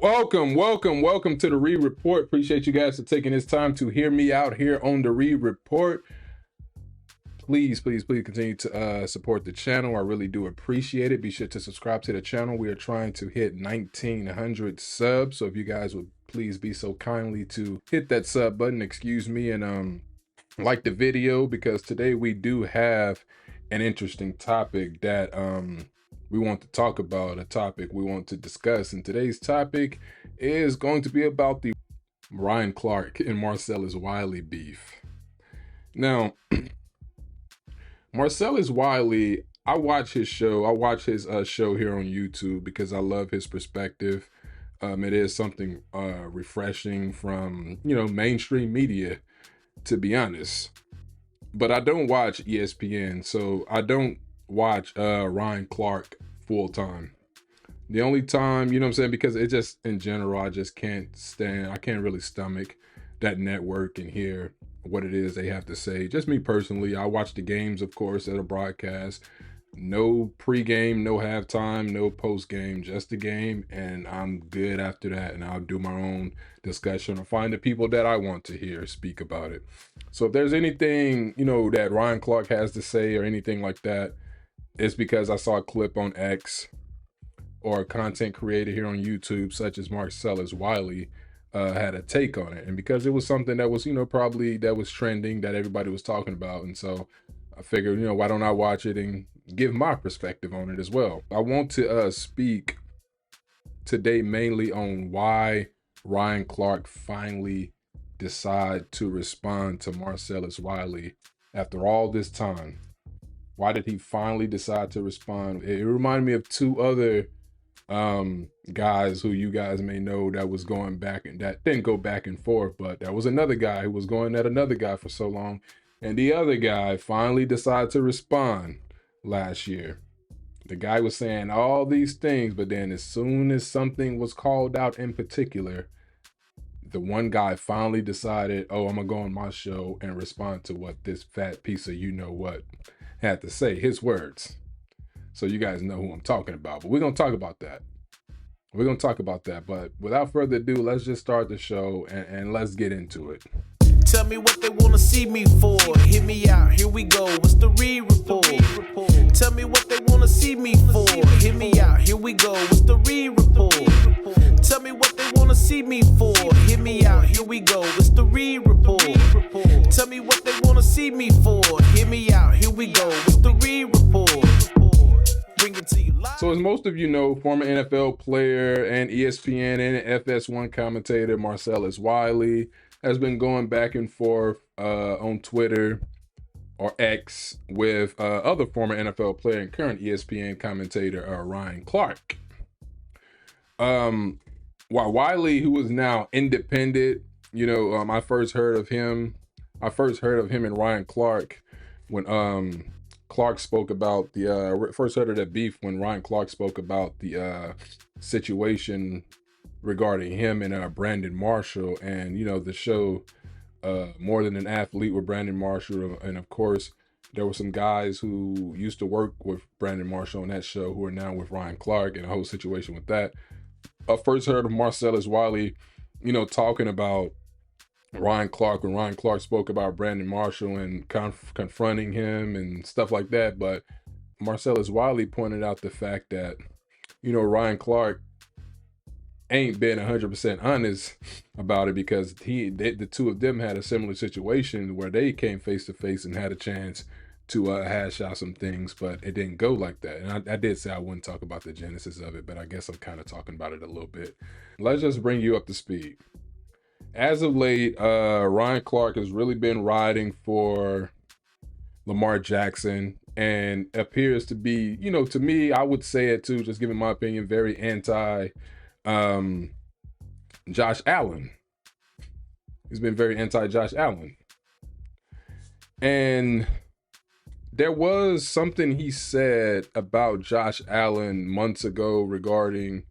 Welcome to the Reed Report. Appreciate you guys for taking this time to hear me out here on the Reed Report. Please continue to support the channel. I really do appreciate it. Be sure to subscribe to the channel. We are trying to hit 1,900 subs. So if you guys would please be so kindly to hit that sub button, and like the video, because today we do have an interesting topic that we want to talk about, a topic we want to discuss. And today's topic is going to be about the Ryan Clark and Marcellus Wiley beef. Now, Marcellus Wiley, I watch his show. I watch his show here on YouTube because I love his perspective. It is something refreshing from, mainstream media, to be honest. But I don't watch ESPN, so I don't watch Ryan Clark full time. The only time, because it just, in general, I can't really stomach that network and hear what it is they have to say. Just me personally, I watch the games, of course, at a broadcast. No pregame, no halftime, no postgame, just the game, and I'm good after that, and I'll do my own discussion or find the people that I want to hear speak about it. So if there's anything, that Ryan Clark has to say or anything like that, it's because I saw a clip on X or a content creator here on YouTube, such as Marcellus Wiley, had a take on it. And because it was something that was, probably that was trending, that everybody was talking about. And so I figured, why don't I watch it and give my perspective on it as well. I want to speak today mainly on why Ryan Clark finally decided to respond to Marcellus Wiley after all this time. Why did he finally decide to respond? It reminded me of two other guys who you guys may know that was going back, and that didn't go back and forth, but there was another guy who was going at another guy for so long, and the other guy finally decided to respond last year. The guy was saying all these things, but then as soon as something was called out in particular, the one guy finally decided, I'm gonna go on my show and respond to what this fat piece of what had to say, his words. So you guys know who I'm talking about, but we're gonna talk about that. But without further ado, let's just start the show and let's get into it. Tell me what they wanna see me for. Hear me out, here we go. What's the Reed Report? Tell me what they wanna see me for. Hear me out, here we go. What's the Reed Report? Tell me what they wanna see me for. Hear me out, here we go. What's the Reed Report? Tell me what they wanna see me for. Hear me out, here we go. What's the Reed Report? Bring it to you live. So as most of you know, former NFL player and ESPN and FS1 commentator Marcellus Wiley has been going back and forth on Twitter or X with other former NFL player and current ESPN commentator Ryan Clark. While Wiley, who is now independent, I first heard of him and Ryan Clark when Clark spoke about first heard of that beef when Ryan Clark spoke about the situation regarding him and Brandon Marshall, and the show More Than an Athlete with Brandon Marshall, and of course there were some guys who used to work with Brandon Marshall on that show who are now with Ryan Clark, and a whole situation with that. I first heard of Marcellus Wiley, talking about Ryan Clark when Ryan Clark spoke about Brandon Marshall and confronting him and stuff like that. But Marcellus Wiley pointed out the fact that, Ryan Clark ain't been 100% honest about it, because the two of them had a similar situation where they came face to face and had a chance to hash out some things, but it didn't go like that. And I did say I wouldn't talk about the genesis of it, but I guess I'm kind of talking about it a little bit. Let's just bring you up to speed. As of late, Ryan Clark has really been riding for Lamar Jackson and appears to be, to me, I would say it too, just giving my opinion, very anti Josh Allen. He's been very anti Josh Allen. And there was something he said about Josh Allen months ago regarding,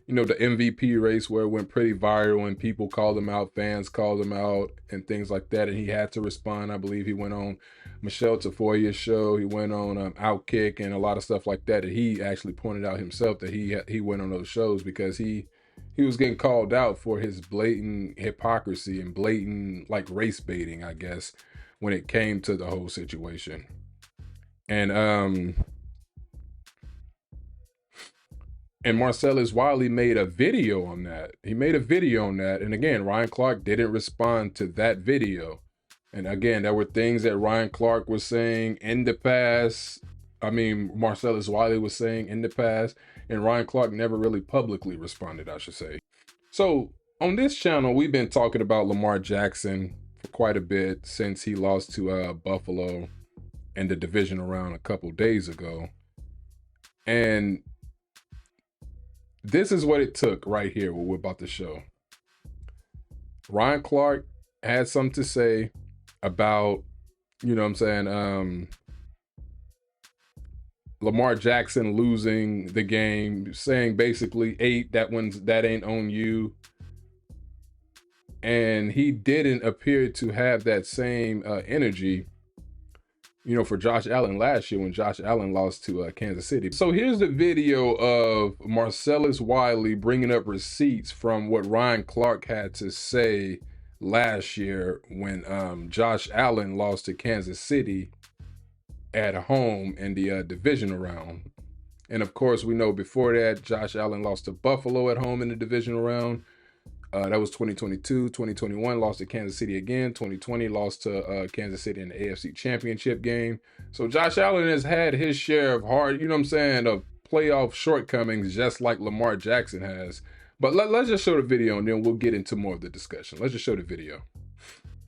the MVP race, where it went pretty viral and people called him out, fans called him out and things like that. And he had to respond. I believe he went on Michelle Tafoya's show. He went on Outkick and a lot of stuff like that. And he actually pointed out himself that he went on those shows because he he was getting called out for his blatant hypocrisy and blatant like race baiting, I guess, when it came to the whole situation. And Marcellus Wiley made a video on that. He made a video on that. And again, Ryan Clark didn't respond to that video. And again, there were things that Ryan Clark was saying in the past. I mean, Marcellus Wiley was saying in the past, and Ryan Clark never really publicly responded, I should say. So on this channel, we've been talking about Lamar Jackson for quite a bit since he lost to Buffalo in the divisional round a couple days ago. And this is what it took right here, what we're about to show. Ryan Clark had something to say about, you know what I'm saying, Lamar Jackson losing the game, saying basically, that ain't on you. And he didn't appear to have that same energy, you know, for Josh Allen last year when Josh Allen lost to Kansas City. So here's the video of Marcellus Wiley bringing up receipts from what Ryan Clark had to say last year when Josh Allen lost to Kansas City at home in the divisional round. And of course, we know before that, Josh Allen lost to Buffalo at home in the divisional round. That was 2022. 2021 lost to Kansas City again. 2020 lost to Kansas City in the AFC Championship game. So Josh Allen has had his share of hard, you know what I'm saying, of playoff shortcomings, just like Lamar Jackson has. But let's just show the video and then we'll get into more of the discussion. Let's just show the video.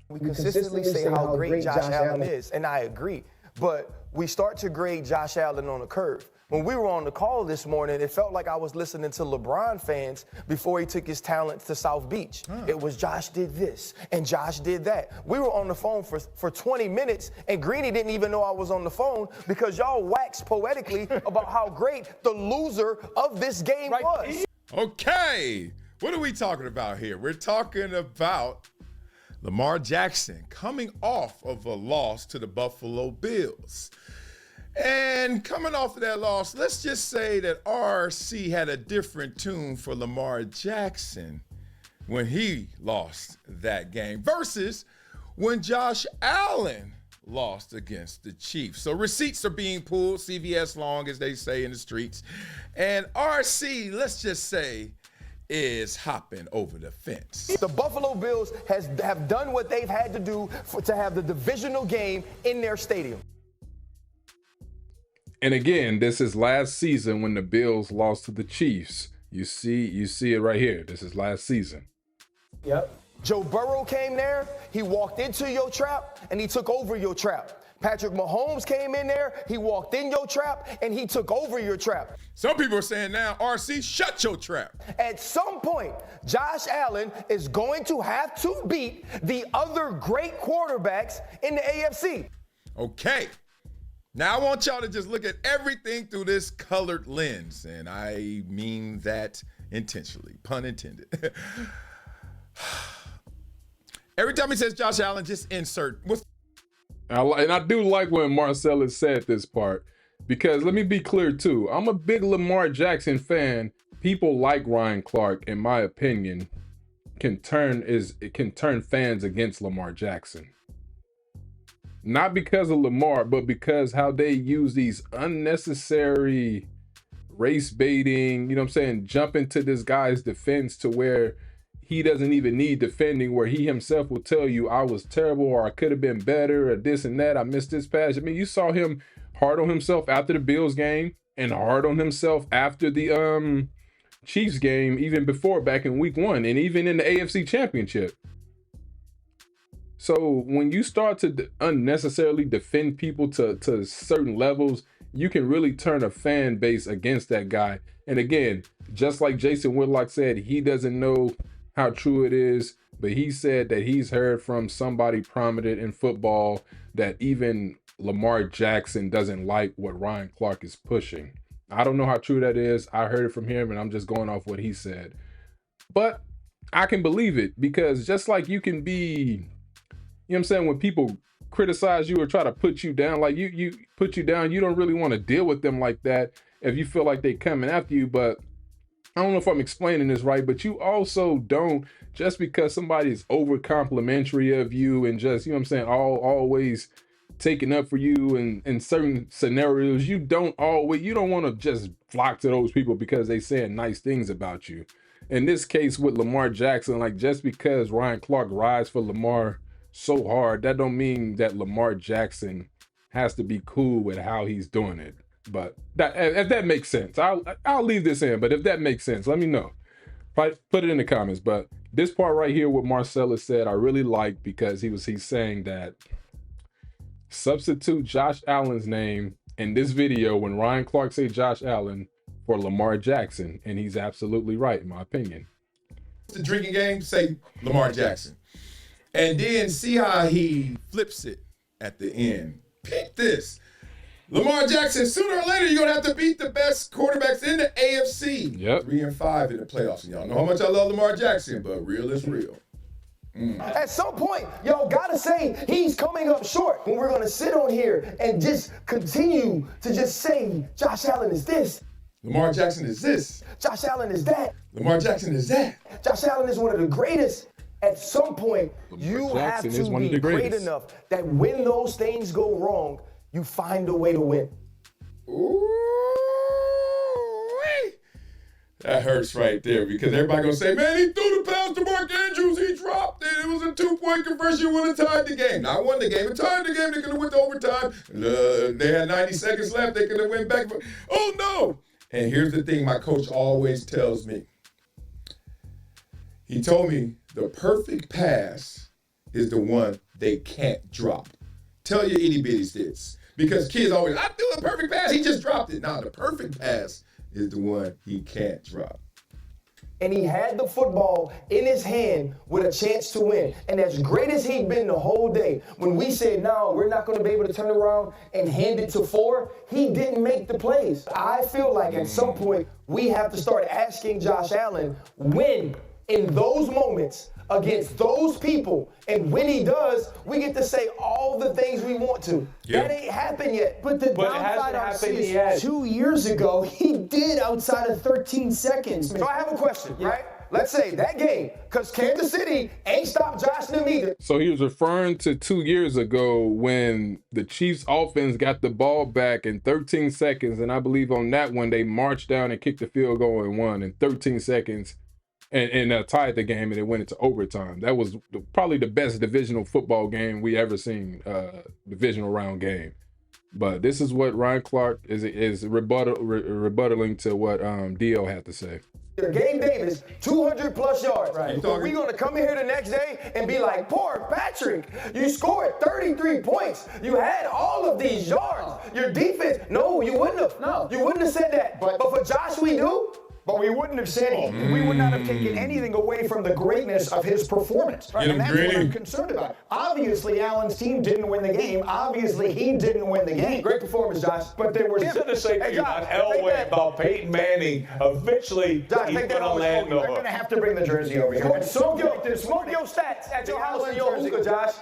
We consistently say how great Josh Allen is, and I agree. But we start to grade Josh Allen on a curve. When we were on the call this morning, it felt like I was listening to LeBron fans before he took his talent to South Beach. It was Josh did this and Josh did that. We were on the phone for 20 minutes and Greeny didn't even know I was on the phone because y'all waxed poetically about how great the loser of this game was. Okay, what are we talking about here? We're talking about Lamar Jackson coming off of a loss to the Buffalo Bills. And coming off of that loss, let's just say that RC had a different tune for Lamar Jackson when he lost that game versus when Josh Allen lost against the Chiefs. So receipts are being pulled, CVS long, as they say in the streets. And RC, let's just say, is hopping over the fence. The Buffalo Bills have done what they've had to do to have the divisional game in their stadium. And again, this is last season when the Bills lost to the Chiefs. You see it right here. This is last season. Yep. Joe Burrow came there, he walked into your trap, and he took over your trap. Patrick Mahomes came in there, he walked in your trap, and he took over your trap. Some people are saying now, RC, shut your trap. At some point, Josh Allen is going to have to beat the other great quarterbacks in the AFC. Okay. Now I want y'all to just look at everything through this colored lens, and I mean that intentionally, pun intended. Every time he says Josh Allen, just insert. And I do like when Marcellus said this part, because let me be clear too. I'm a big Lamar Jackson fan. People like Ryan Clark, in my opinion, can turn fans against Lamar Jackson. Not because of Lamar, but because how they use these unnecessary race baiting, you know what I'm saying, jump into this guy's defense to where he doesn't even need defending, where he himself will tell you, I was terrible, or I could have been better, or this and that, I missed this pass. I mean, you saw him hard on himself after the Bills game and hard on himself after the Chiefs game, even before, back in week 1, and even in the AFC Championship. So when you start to unnecessarily defend people to certain levels, you can really turn a fan base against that guy. And again, just like Jason Whitlock said, he doesn't know how true it is, but he said that he's heard from somebody prominent in football that even Lamar Jackson doesn't like what Ryan Clark is pushing. I don't know how true that is. I heard it from him and I'm just going off what he said. But I can believe it, because just like you can be, you know what I'm saying, when people criticize you or try to put you down, like you put you down, you don't really want to deal with them like that if you feel like they coming after you. But I don't know if I'm explaining this right, but you also don't, just because somebody's over complimentary of you and just, you know what I'm saying, always taking up for you in certain scenarios, you don't want to just flock to those people because they saying nice things about you. In this case with Lamar Jackson, like, just because Ryan Clark rides for Lamar so hard, that don't mean that Lamar Jackson has to be cool with how he's doing it. But if that makes sense, I'll leave this in. But if that makes sense, let me know. Put it in the comments. But this part right here, what Marcellus said, I really like, because he's saying that substitute Josh Allen's name in this video when Ryan Clark say Josh Allen for Lamar Jackson, and he's absolutely right in my opinion. The drinking game, say Lamar Jackson, and then see how he flips it at the end. Pick this. Lamar Jackson, sooner or later, you're going to have to beat the best quarterbacks in the AFC. Yep. 3-5 in the playoffs. And y'all know how much I love Lamar Jackson, but real is real. At some point, y'all gotta say he's coming up short when we're gonna sit on here and just continue to just say Josh Allen is this. Lamar Jackson is this. Josh Allen is that. Lamar Jackson is that. Josh Allen is one of the greatest. At some point, you have Jackson is to one of be the great greatest. enough that when those things go wrong, you find a way to win. Ooh, that hurts right there, because everybody gonna say, man, he threw the pass to Mark Andrews, he dropped it. It was a 2-point conversion, would have tied the game. Not won the game, it tied the game. They could have went to overtime. They had 90 seconds left. They could have went back. Oh no! And here's the thing, my coach always tells me. He told me the perfect pass is the one they can't drop. Tell your itty bitties this, because kids always, I threw a perfect pass, he just dropped it. Nah, the perfect pass is the one he can't drop. And he had the football in his hand with a chance to win. And as great as he'd been the whole day, when we said, no, we're not going to be able to turn around and hand it to 4, he didn't make the plays. I feel like at some point, we have to start asking Josh Allen when, in those moments, against those people, and when he does, we get to say all the things we want to. Yeah. That ain't happened yet. But the downside I see is yet. 2 years ago, he did outside of 13 seconds. So I have a question, right? Let's say that game, because Kansas City ain't stopped Josh them either. So he was referring to 2 years ago when the Chiefs offense got the ball back in 13 seconds. And I believe on that one, they marched down and kicked the field goal and won in 13 seconds. And tied the game, and it went into overtime. That was probably the best divisional football game we ever seen, divisional round game. But this is what Ryan Clark is rebuttaling to what DL had to say. Gabe Davis, 200 plus yards. Right. Are we going to come in here the next day and be like, poor Patrick, you scored 33 points. You had all of these yards. Your defense, no, you wouldn't have. No. You wouldn't have said that. But for Josh, we do. But we wouldn't have said we would not have taken anything away from the greatness of his performance. Get him, And that's Gritty. what I'm concerned about. Obviously, Allen's team didn't win the game. Obviously, he didn't win the game. Great performance, Josh. But there was Said the same Hey, thing Josh, about take Elway, that. about Peyton Manning. Eventually, Josh, he take put that on off. land We're going over. to have to bring the jersey over here. Smoke your stats at your house and your hookah, Josh.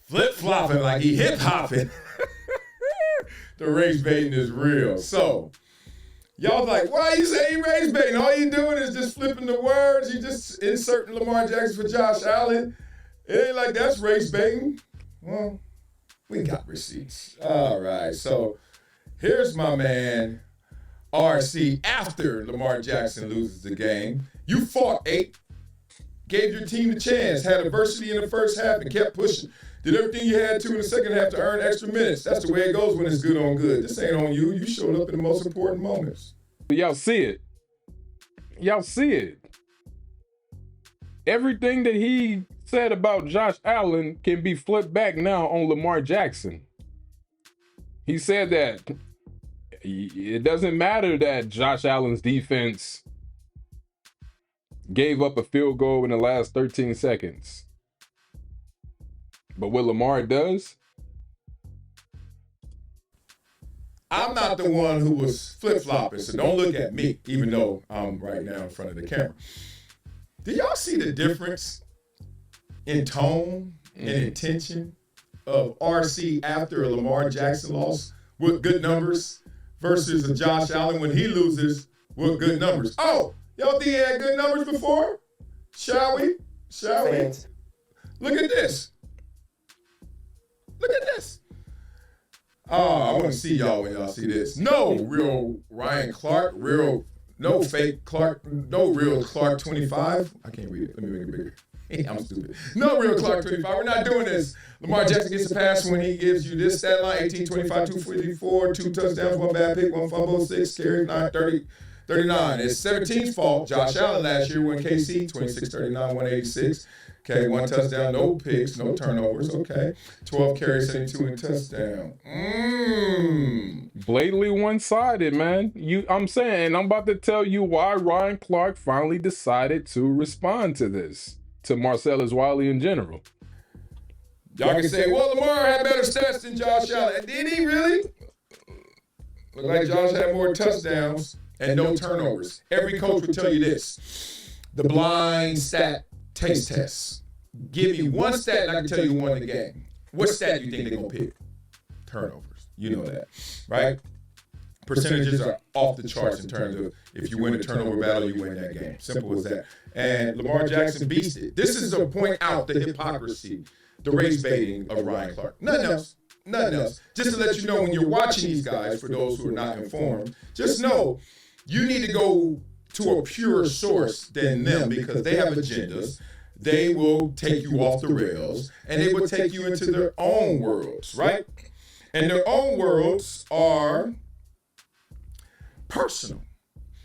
Flip-flopping like he hip-hopping. The race baiting is real. So, y'all like, why you saying race baiting? All you doing is just flipping the words. You just inserting Lamar Jackson for Josh Allen. It ain't like that's race baiting. Well, we got receipts. All right. So, here's my man, RC, after Lamar Jackson loses the game. You fought 8, gave your team the chance, had adversity in the first half and kept pushing. Did everything you had to in the second half to earn extra minutes. That's the way it goes when it's good on good. This ain't on you. You showed up in the most important moments. Y'all see it. Y'all see it. Everything that he said about Josh Allen can be flipped back now on Lamar Jackson. He said that it doesn't matter that Josh Allen's defense gave up a field goal in the last 13 seconds. But what Lamar does, I'm not the one who was flip-flopping, so don't look at me, even though I'm right now in front of the camera. Do y'all see the difference in tone and intention of RC after a Lamar Jackson loss with good numbers versus a Josh Allen when he loses with good numbers. Oh, y'all think he had good numbers before? Shall we? Fans. Look at this. Look at this. Oh, I want to see y'all when y'all see this. No real Ryan Clark, no fake Clark, no real Clark 25. I can't read it. Let me make it bigger. I'm stupid. No real Clark 25. We're not doing this. Lamar Jackson gets a pass when he gives you this stat line: 18, 25, 244, 2 touchdowns, 1 bad pick, 1 fumble, 6 carries, 9, 30, 39. It's 17's fault. Josh Allen last year when KC, 26, 39, 186. Okay, 1 touchdown, no picks, no turnovers. Okay, 12 carries, 72 and touchdown. Blatantly one-sided, man. I'm saying, I'm about to tell you why Ryan Clark finally decided to respond to this, to Marcellus Wiley in general. Y'all can say, well, Lamar had better stats than Josh Allen. Did he really? Look like Josh had more touchdowns and no turnovers. Every coach would tell you this. The blind stat taste test. Give me one stat and I can tell you who won the game. What stat do you think they're going to pick? Turnovers. You know that, right? Percentages are off the charts in terms of if you win a turnover battle, you win that game. Simple as that. And Lamar Jackson beats it. This is to point out the hypocrisy, the race baiting of Ryan Clark. Nothing else. Nothing else. Just to let you know when you're watching these guys, for those who are not informed, just know you need to go to a purer source than them because they have agendas. They will take you off the rails and they will take you into their own worlds, right? And their own worlds are personal.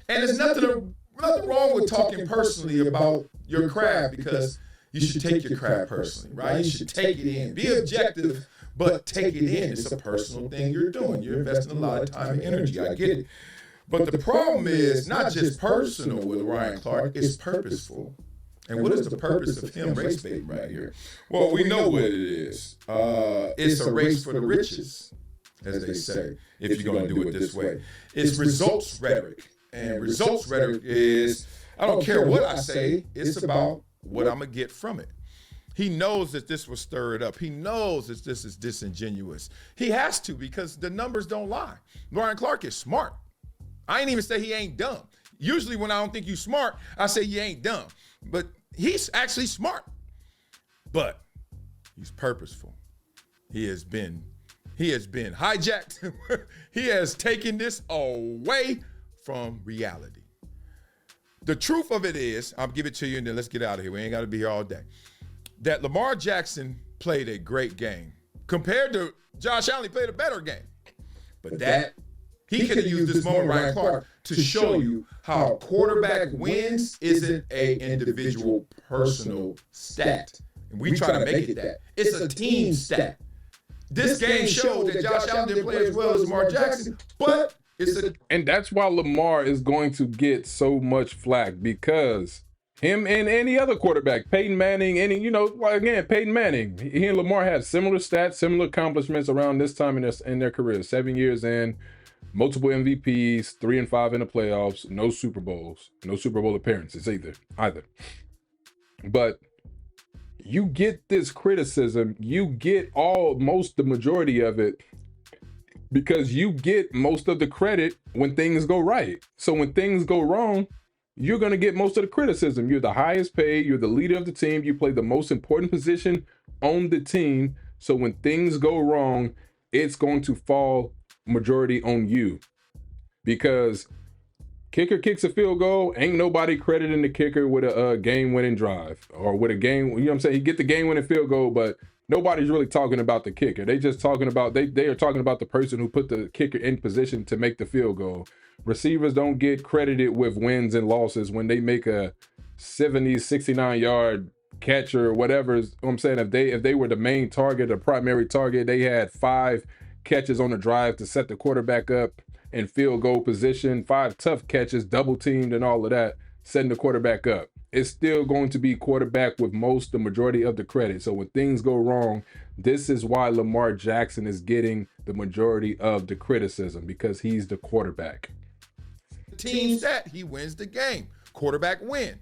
And there's nothing wrong with talking personally about your craft because you should take your craft personally, right? You should take it in. Be objective, but take it in. It's a personal thing you're doing. You're investing a lot of time and energy. I get it. But the problem is not just personal with Ryan Clark, it's purposeful. And what is the purpose of him race baiting right here? Well, we know what it is. It's a race for the riches, as they say, if you're going to do it this way. It's results rhetoric. And results rhetoric is, I don't care what I say, it's about what I'm going to get from it. He knows that this will stir it up. He knows that this is disingenuous. He has to because the numbers don't lie. Ryan Clark is smart. I ain't even say he ain't dumb. Usually when I don't think you smart, I say you ain't dumb. But he's actually smart. But he's purposeful. He has been hijacked. He has taken this away from reality. The truth of it is, I'll give it to you and then let's get out of here. We ain't got to be here all day. That Lamar Jackson played a great game. Compared to Josh Allen, he played a better game. But that he could have used this moment, Ryan Clark, to show you how quarterback wins isn't an individual personal stat. And we try to make it that. It's a team stat. This game showed that Josh Allen didn't play as well as Lamar Jackson, but and that's why Lamar is going to get so much flack because him and any other quarterback, Peyton Manning, Peyton Manning, he and Lamar had similar stats, similar accomplishments around this time in their careers, 7 years in. Multiple MVPs, 3 and 5 in the playoffs, no Super Bowls, no Super Bowl appearances either. But you get this criticism, you get the majority of it because you get most of the credit when things go right. So when things go wrong, you're going to get most of the criticism. You're the highest paid, you're the leader of the team, you play the most important position on the team. So when things go wrong, it's going to fall majority on you because kicker kicks a field goal, ain't nobody crediting the kicker with a game-winning drive or with a game, you know what I'm saying? He get the game-winning field goal, but nobody's really talking about the kicker. They just talking about, they are talking about the person who put the kicker in position to make the field goal. Receivers don't get credited with wins and losses when they make a 70, 69-yard catch or whatever. I'm saying if they were the main target, the primary target, they had 5 catches on the drive to set the quarterback up in field goal position, 5 tough catches, double teamed and all of that, setting the quarterback up. It's still going to be quarterback with the majority of the credit. So when things go wrong, this is why Lamar Jackson is getting the majority of the criticism because he's the quarterback. Team stat, he wins the game. Quarterback win.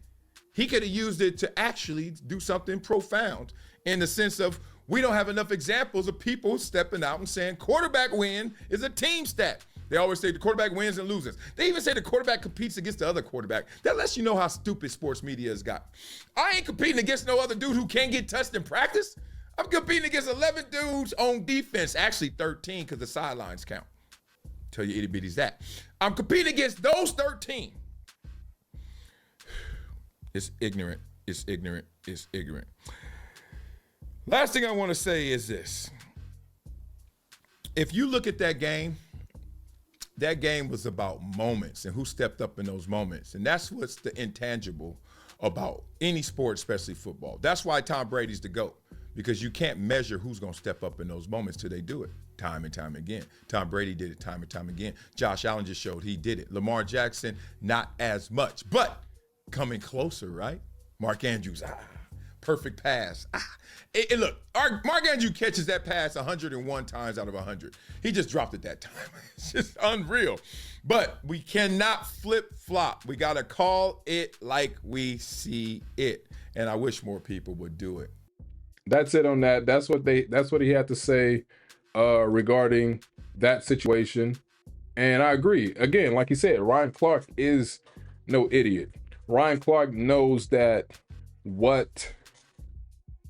He could have used it to actually do something profound in the sense of we don't have enough examples of people stepping out and saying quarterback win is a team stat. They always say the quarterback wins and loses. They even say the quarterback competes against the other quarterback. That lets you know how stupid sports media has got. I ain't competing against no other dude who can't get touched in practice. I'm competing against 11 dudes on defense, actually 13 because the sidelines count. Tell you itty bitties that. I'm competing against those 13. It's ignorant. It's ignorant. It's ignorant. Last thing I want to say is this. If you look at that game was about moments and who stepped up in those moments. And that's what's the intangible about any sport, especially football. That's why Tom Brady's the GOAT, because you can't measure who's going to step up in those moments till they do it time and time again. Tom Brady did it time and time again. Josh Allen just showed he did it. Lamar Jackson, not as much, but coming closer, right? Mark Andrews, perfect pass. And look, Mark Andrews catches that pass 101 times out of 100. He just dropped it that time. It's just unreal. But we cannot flip-flop. We got to call it like we see it. And I wish more people would do it. That's it on that. That's what he had to say regarding that situation. And I agree. Again, like he said, Ryan Clark is no idiot. Ryan Clark knows that what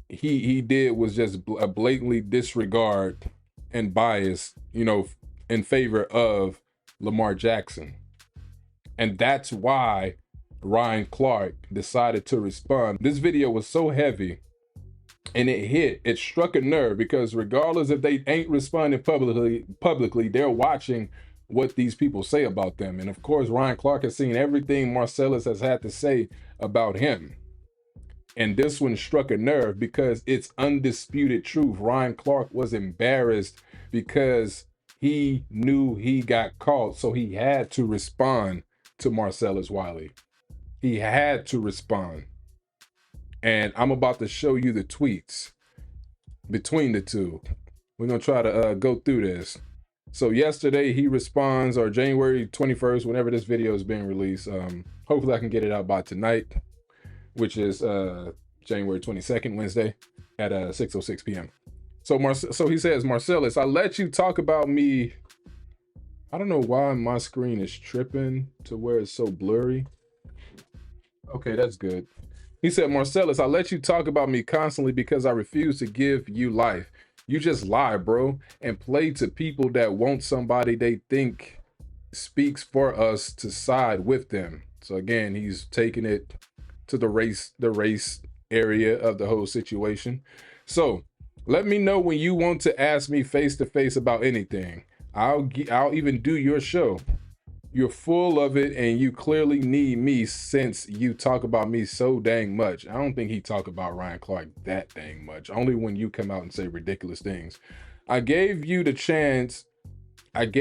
he did was just a blatantly disregard and bias, in favor of Lamar Jackson. And that's why Ryan Clark decided to respond. This video was so heavy and it struck a nerve, because regardless if they ain't responding publicly, they're watching what these people say about them. And of course, Ryan Clark has seen everything Marcellus has had to say about him. And this one struck a nerve because it's undisputed truth. Ryan Clark was embarrassed because he knew he got caught, so he had to respond to Marcellus Wiley. He had to respond. And I'm about to show you the tweets between the two. We're going to try to go through this. So yesterday he responds, or January 21st, whenever this video is being released. Hopefully I can get it out by tonight, which is January 22nd, Wednesday at 6:06 p.m. So he says, Marcellus, I let you talk about me. I don't know why my screen is tripping to where it's so blurry. Okay, that's good. He said, Marcellus, I let you talk about me constantly because I refuse to give you life. You just lie, bro, and play to people that want somebody they think speaks for us to side with them. So again, he's taking it to the race area of the whole situation. So let me know when you want to ask me face to face about anything. I'll even do your show. You're full of it, and you clearly need me since you talk about me so dang much. I don't think he talk about Ryan Clark that dang much. Only when you come out and say ridiculous things. I gave you the chance at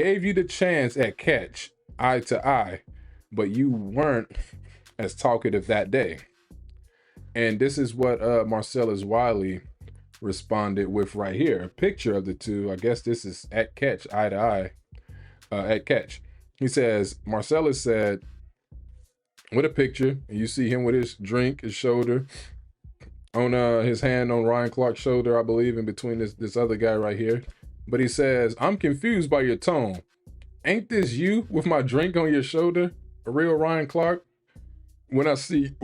catch, eye to eye, but you weren't as talkative that day. And this is what Marcellus Wiley responded with right here. A picture of the two. I guess this is at catch, eye to eye, at catch. He says, Marcellus said, with a picture, and you see him with his drink, his shoulder, on his hand on Ryan Clark's shoulder, I believe, in between this other guy right here. But he says, I'm confused by your tone. Ain't this you with my drink on your shoulder? A real Ryan Clark? When I see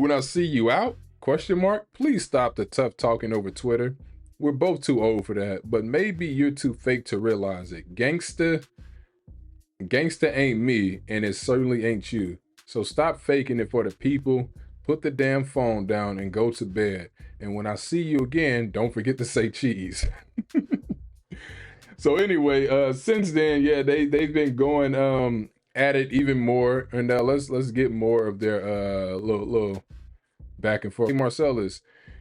you out? ? Please stop the tough talking over Twitter. We're both too old for that, but maybe you're too fake to realize it. Gangsta ain't me, and it certainly ain't you. So stop faking it for the people. Put the damn phone down and go to bed. And when I see you again, don't forget to say cheese. So anyway, since then, yeah, they've been going at it even more. And let's get more of their little back and forth. Hey, Marcellus,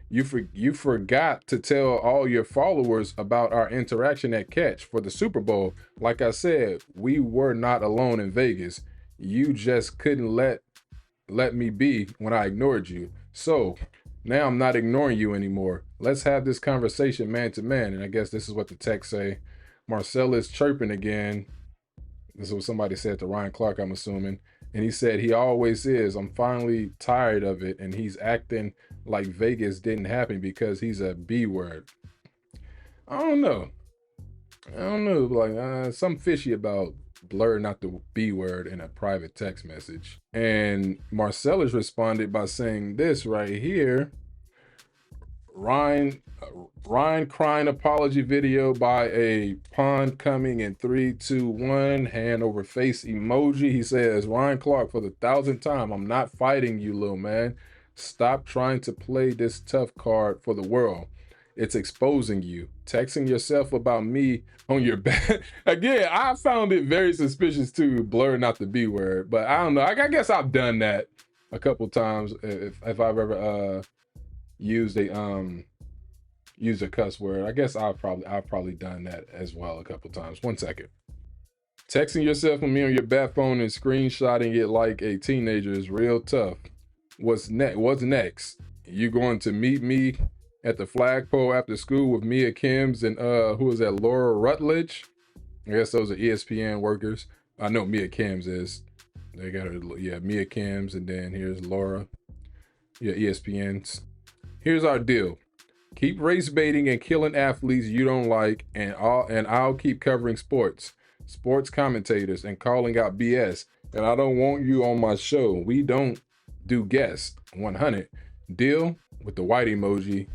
you forgot to tell all your followers about our interaction at Catch for the Super Bowl. Like I said, we were not alone in Vegas. You just couldn't let me be when I ignored you. So now I'm not ignoring you anymore. Let's have this conversation man to man. And I guess this is what the text say. Marcellus chirping again. This is what somebody said to Ryan Clark, I'm assuming. And he said, he always is. I'm finally tired of it. And he's acting like Vegas didn't happen because he's a B word. I don't know. Like, something fishy about blur not the B word in a private text message. And Marcellus responded by saying this right here. Ryan crying apology video by a pond coming in 3, 2, 1, hand over face emoji. He says, Ryan Clark, for the 1,000th time, I'm not fighting you, little man. Stop trying to play this tough card for the world. It's exposing you. Texting yourself about me on your back. Again, I found it very suspicious too, blur not the B word. But I don't know. I guess I've done that a couple times if I've ever used a cuss word. I guess I've probably done that as well a couple times. 1 second. Texting yourself with me on your bat phone and screenshotting it like a teenager is real tough. What's next? You going to meet me at the flagpole after school with Mia Kims and who is that, Laura Rutledge? I guess those are ESPN workers. I know Mia Kims is. They got her, yeah, Mia Kims, and then here's Laura. Yeah, ESPN's. Here's our deal. Keep race baiting and killing athletes you don't like, and I'll keep covering sports commentators, and calling out BS. And I don't want you on my show. We don't do guests. 100. Deal? With the white emoji,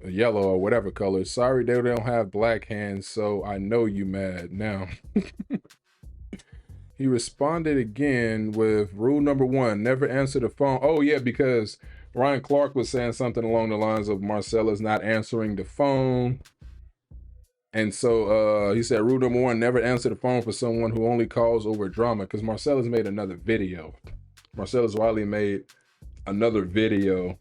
yellow or whatever color. Sorry they don't have black hands, so I know you mad now. He responded again with rule number 1, never answer the phone. Oh yeah, because Ryan Clark was saying something along the lines of Marcellus not answering the phone. And so he said, rule number 1, never answer the phone for someone who only calls over drama. Because Marcellus made another video. Marcellus Wiley made another video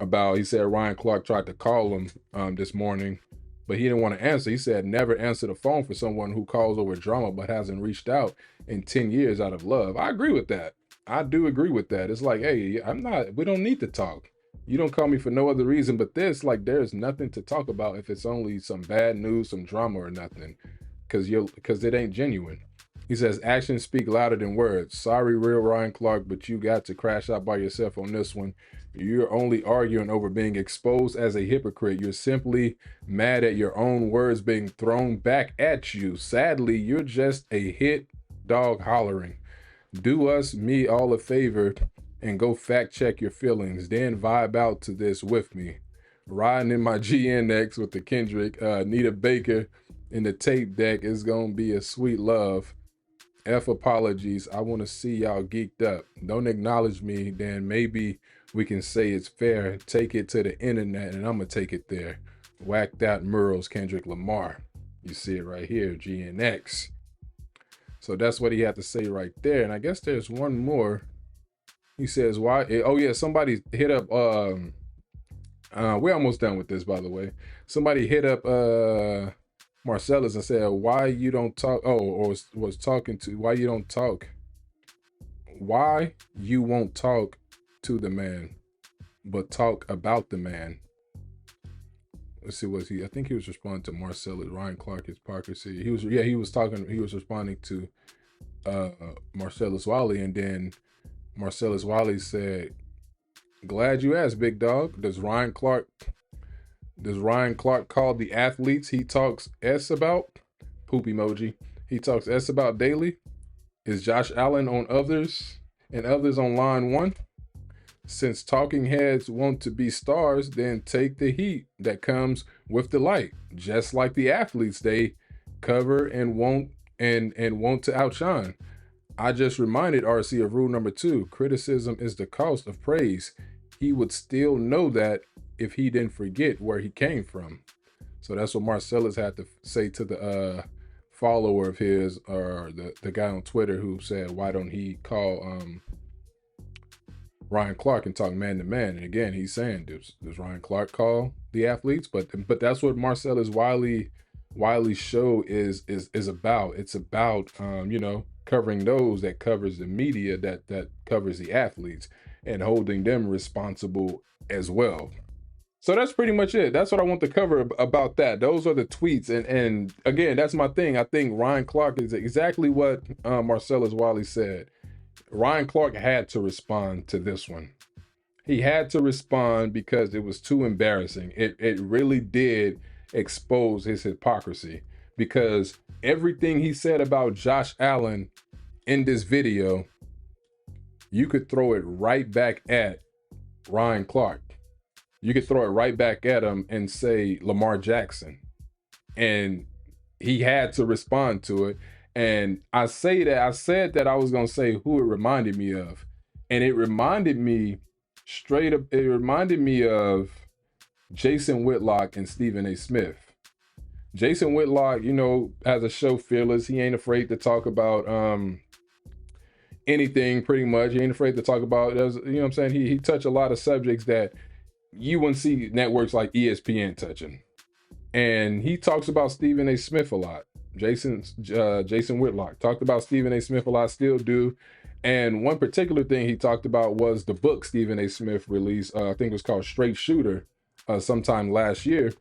about, he said Ryan Clark tried to call him this morning, but he didn't want to answer. He said, never answer the phone for someone who calls over drama but hasn't reached out in 10 years out of love. I agree with that. I do agree with that. It's like, hey, we don't need to talk. You don't call me for no other reason but this. Like, there's nothing to talk about if it's only some bad news, some drama or nothing, because it ain't genuine. He says, actions speak louder than words. Sorry, real Ryan Clark, but you got to crash out by yourself on this one. You're only arguing over being exposed as a hypocrite. You're simply mad at your own words being thrown back at you. Sadly, you're just a hit dog hollering. Do me all a favor and go fact check your feelings. Then vibe out to this with me. Riding in my GNX with the Kendrick, Nita Baker in the tape deck is gonna be a sweet love. F apologies. I want to see y'all geeked up. Don't acknowledge me, then maybe we can say it's fair. Take it to the internet and I'm gonna take it there. Whacked out Murals, Kendrick Lamar. You see it right here, GNX. So that's what he had to say right there. And I guess there's one more. He says, why? Oh yeah, somebody hit up, we're almost done with this, by the way. Somebody hit up Marcellus and said, why you don't talk, was talking to, why you don't talk, why you won't talk to the man, but talk about the man. Let's see, I think he was responding to Marcellus, Ryan Clark, hypocrisy. He was responding to Marcellus Wiley, and then Marcellus Wiley said, glad you asked, big dog. Does Ryan Clark call the athletes he talks S about? Poop emoji. He talks S about daily? Is Josh Allen on others and others on line 1? Since talking heads want to be stars, then take the heat that comes with the light. Just like the athletes, they cover and want to outshine. I just reminded RC of rule number 2. Criticism is the cost of praise. He would still know that if he didn't forget where he came from. So that's what Marcellus had to say to the follower of his, or the guy on Twitter who said, why don't he call Ryan Clark and talk man to man? And again, he's saying, does Ryan Clark call the athletes? But that's what Marcellus Wiley's show is about. It's about covering those that covers the media that covers the athletes and holding them responsible as well. So that's pretty much it. That's what I want to cover about that. Those are the tweets. And again, that's my thing. I think Ryan Clark is exactly what Marcellus Wiley said. Ryan Clark had to respond to this one. He had to respond because it was too embarrassing. It really did expose his hypocrisy. because everything he said about Josh Allen in this video, you could throw it right back at Ryan Clark. You could throw it right back at him and say Lamar Jackson. And he had to respond to it. And I said that I was going to say who it reminded me of. And it reminded me of Jason Whitlock and Stephen A. Smith. Jason Whitlock, has a show, Fearless. He ain't afraid to talk about anything, pretty much. He ain't afraid to talk about, what I'm saying? He touched a lot of subjects that you wouldn't see networks like ESPN touching. And he talks about Stephen A. Smith a lot. Jason Whitlock talked about Stephen A. Smith a lot, still do. And one particular thing he talked about was the book Stephen A. Smith released, I think it was called Straight Shooter, sometime last year.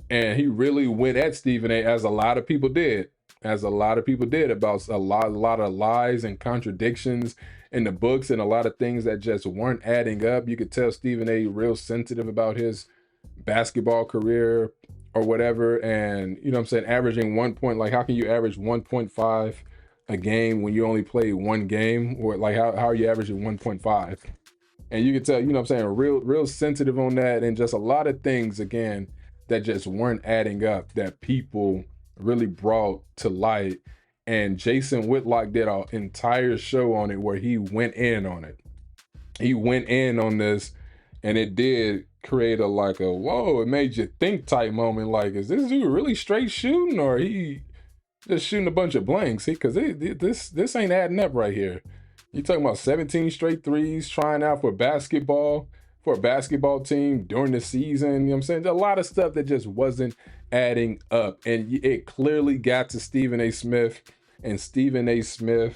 And he really went at Stephen A., as a lot of people did, about a lot of lies and contradictions in the books and a lot of things that just weren't adding up. You could tell Stephen A. real sensitive about his basketball career or whatever. And, averaging 1 point, like how can you average 1.5 a game when you only play one game? Or like how are you averaging 1.5? And you could tell, real sensitive on that, and just a lot of things, again, that just weren't adding up that people really brought to light. And Jason Whitlock did an entire show on it where he went in on it. He went in on this, and it did create a whoa, it made you think type moment. Like, is this dude really straight shooting, or he just shooting a bunch of blanks? Because this ain't adding up right here. You talking about 17 straight threes, trying out for a basketball team during the season. A lot of stuff that just wasn't adding up. And it clearly got to Stephen A. Smith, and Stephen A. Smith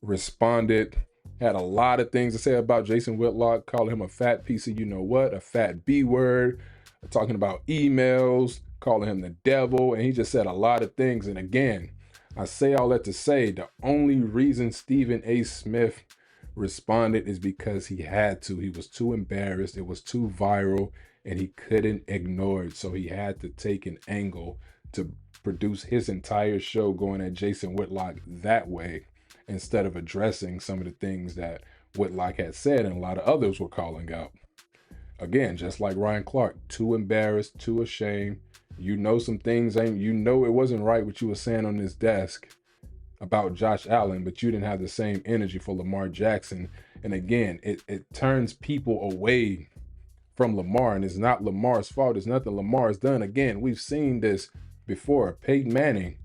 responded, had a lot of things to say about Jason Whitlock, calling him a fat piece of a fat B word, talking about emails, calling him the devil, and he just said a lot of things. And again, I say all that to say, the only reason Stephen A. Smith responded is because he had to. He was too embarrassed. It was too viral, and he couldn't ignore it. So he had to take an angle to produce his entire show going at Jason Whitlock that way, instead of addressing some of the things that Whitlock had said and a lot of others were calling out. Again, just like Ryan Clark, too embarrassed, too ashamed. Some things it wasn't right what you were saying on this desk about Josh Allen, but you didn't have the same energy for Lamar Jackson. And again, it turns people away from Lamar, and it's not Lamar's fault. It's nothing Lamar's done. Again, we've seen this before. Peyton Manning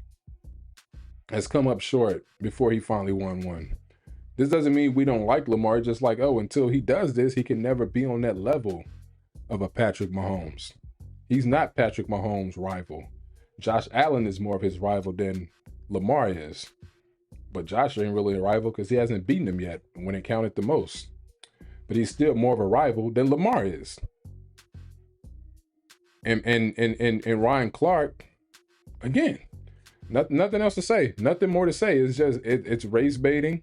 has come up short before he finally won one. This doesn't mean we don't like Lamar, just like, until he does this, he can never be on that level of a Patrick Mahomes. He's not Patrick Mahomes' rival. Josh Allen is more of his rival than Lamar is. But Josh ain't really a rival because he hasn't beaten him yet when it counted the most. But he's still more of a rival than Lamar is. And Ryan Clark, again, nothing else to say. Nothing more to say. It's just it's race baiting.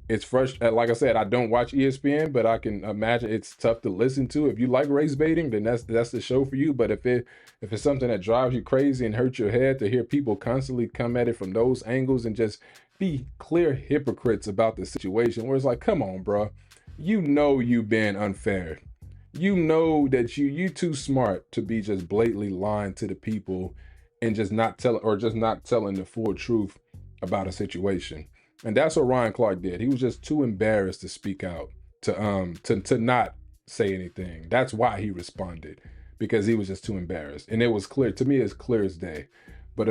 It's frustrating. Like I said, I don't watch ESPN, but I can imagine it's tough to listen to. If you like race baiting, then that's the show for you. But if it's something that drives you crazy and hurts your head to hear people constantly come at it from those angles and just be clear hypocrites about the situation, where it's like, come on, bro. You've been unfair. That you too smart to be just blatantly lying to the people and just not telling the full truth about a situation. And that's what Ryan Clark did. He was just too embarrassed to speak out, to not say anything. That's why he responded, because he was just too embarrassed. And it was clear to me, it's clear as day. But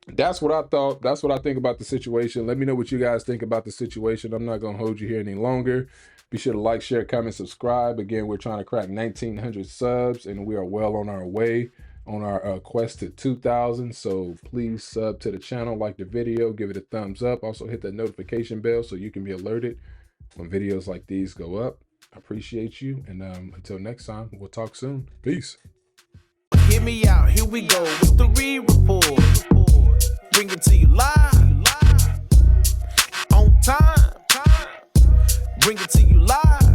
that's what I thought. That's what I think about the situation. Let me know what you guys think about the situation. I'm not gonna hold you here any longer. Be sure to like, share, comment, subscribe. Again, we're trying to crack 1,900 subs, and we are well on our way on our quest to 2,000. So please sub to the channel, like the video, give it a thumbs up. Also hit that notification bell so you can be alerted when videos like these go up. I appreciate you. And until next time, we'll talk soon. Peace. Hear me out, here we go with the re-report. Bring it to you live, on time. Bring it to you live.